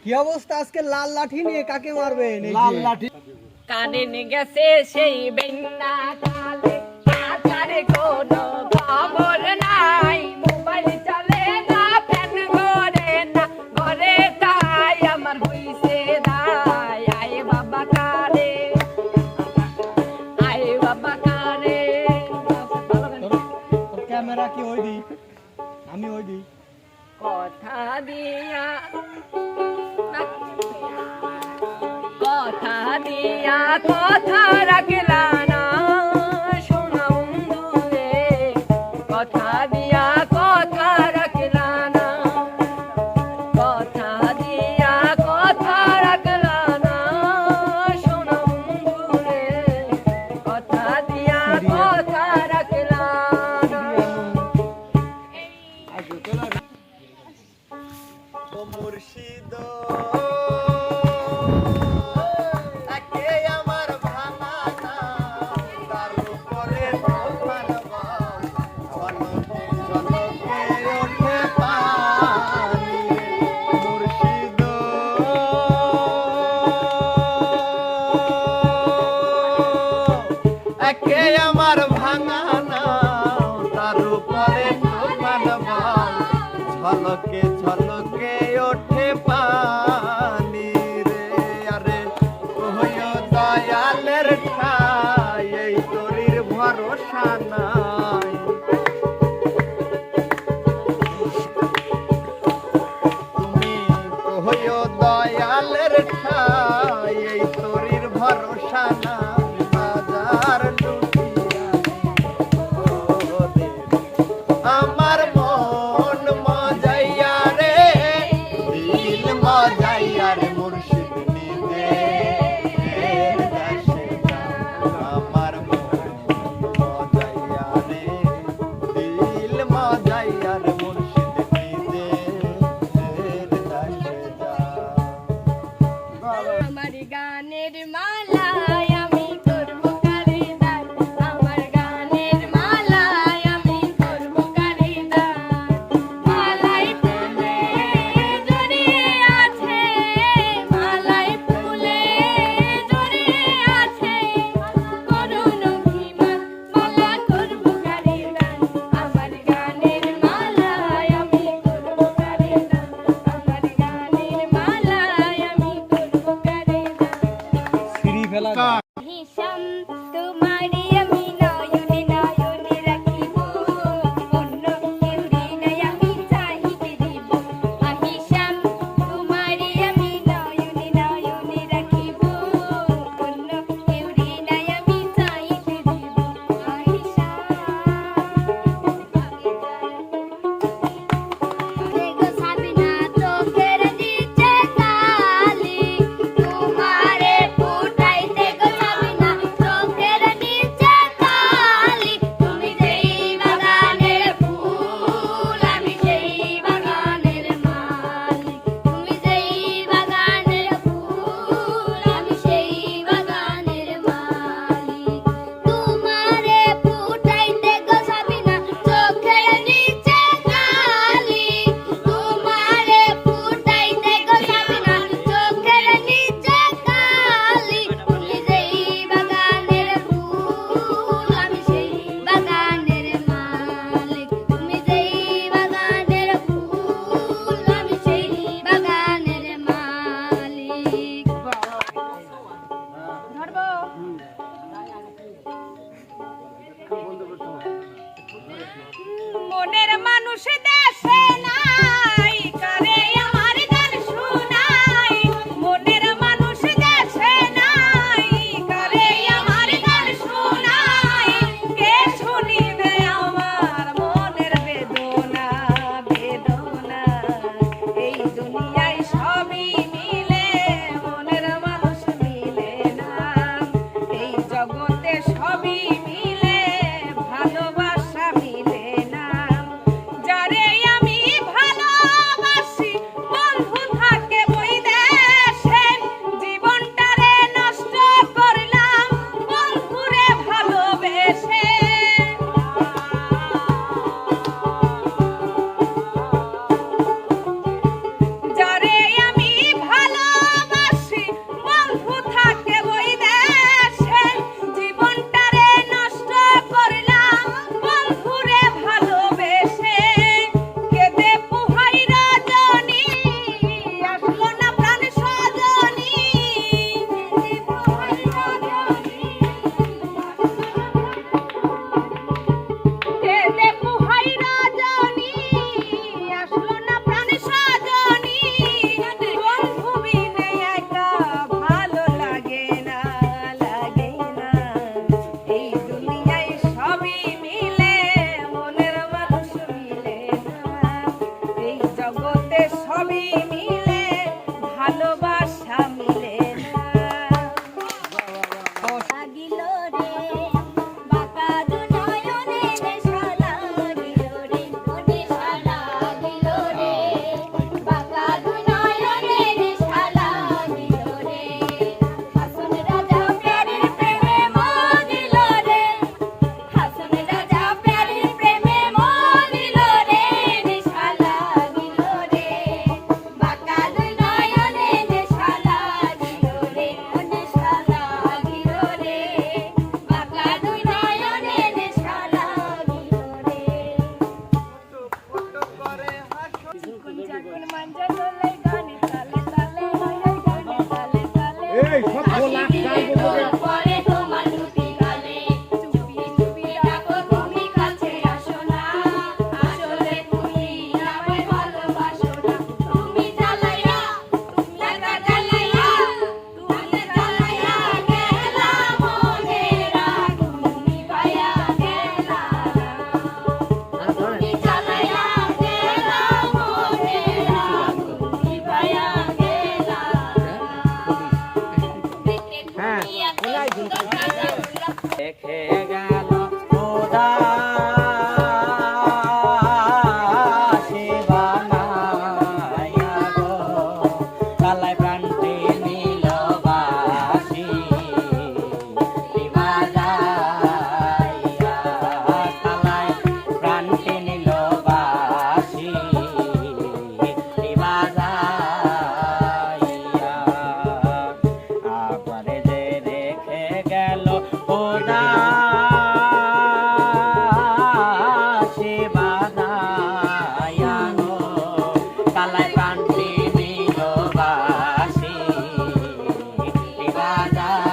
কি অবস্থা আজকে লাল লাঠি নিয়ে কাকে মারবেন? লাল লাঠি কানে গেছে সেই বেন্না কালে আচারে কোনো খবর নাই, মোবাইল চলে না, ফ্যান ঘরে না, ঘরে তাই আমার হইছে দায়। আয় বাবা কারে, আয় বাবা কারে। তোর ক্যামেরা কি ওই দি? আমি ওই দি। কথা দিয়া কথা দিয়া কথা রাখলা না, শোনা বন্ধু রে, কথা দিয়া কথা রাখলা না, কথা দিয়া কথা রাখলা না, শোনা বন্ধু রে, কথা দিয়া কথা রাখলা না। ও মুর্শিদ আমার ভাঙা নাও তার উপরে তুফান বাও, ঝলকে ঝলকে ওঠে পানি রে। আরে কহিও দয়ালের ঠাই, এই তরির ভরসা নাই। তুমি কহিও দয়ালের ঠাই, এই তরির ভরসা নাই। আমার মন মজাইয়া রে, দিল মজাইয়া রে, মুর্শিদ নিদে দাসে আমার মন মজাইয়া রে, দিল মজাইয়া রে, মুর্শিদ নিদে দাসে যা। আমার গানের মালায় আমি করব কারে দান, আমার গানের মালায় আমি করব কারে দান। মালায় ফুলে জড়িয়ে আছে, মালায় ফুলে জড়িয়ে আছে, করুণ অভিমান মালা করব কারে দান। আমার গানের মালায় আমি করব কারে দান, আমার গানের মালায় আমি করব কারে দান। সিঁড়ি ফেলা হিসাম তোমারি আমি নয়নে নয়নে রাখিব, অন্য কেউরি নাই আমি চাহিতে দিব। আহিসাম তোমারি আমি নয়নে নয়নে রাখিব, অন্য কেউরি নাই আমি চাহিতে দিব। আহিসাম দেখো সাবিনা চোখের নিচে কালি, তোমারে ফুটাইতে গো সাবিনা চোখের পরে তোমার দুটি গালে চুপি চুপি ডাকো তুমি কাছে আসো না আসলে তুমি আমায় ভালোবাসো না তুমি জ্বালাইয়া তুমি একা জ্বালাইয়া তুমি জ্বালাইয়া গেলা মনের আগুন নিভাইয়া গেলা তুমি জ্বালাইয়া গেলা মনের আগুন নিভাইয়া গেলা হ্যাঁ, দেখে গেল খোদা সে বানায়া গো কালাই প্রান্তে নীল বাসি বাজাইয়া কালাই প্রান্তে নীল বাসি বাজাইয়া আবার যে রেখে গেল খোদা সে বাজাইয়া গো কালাই প্রান্তে নীল বাসি বাজাইয়া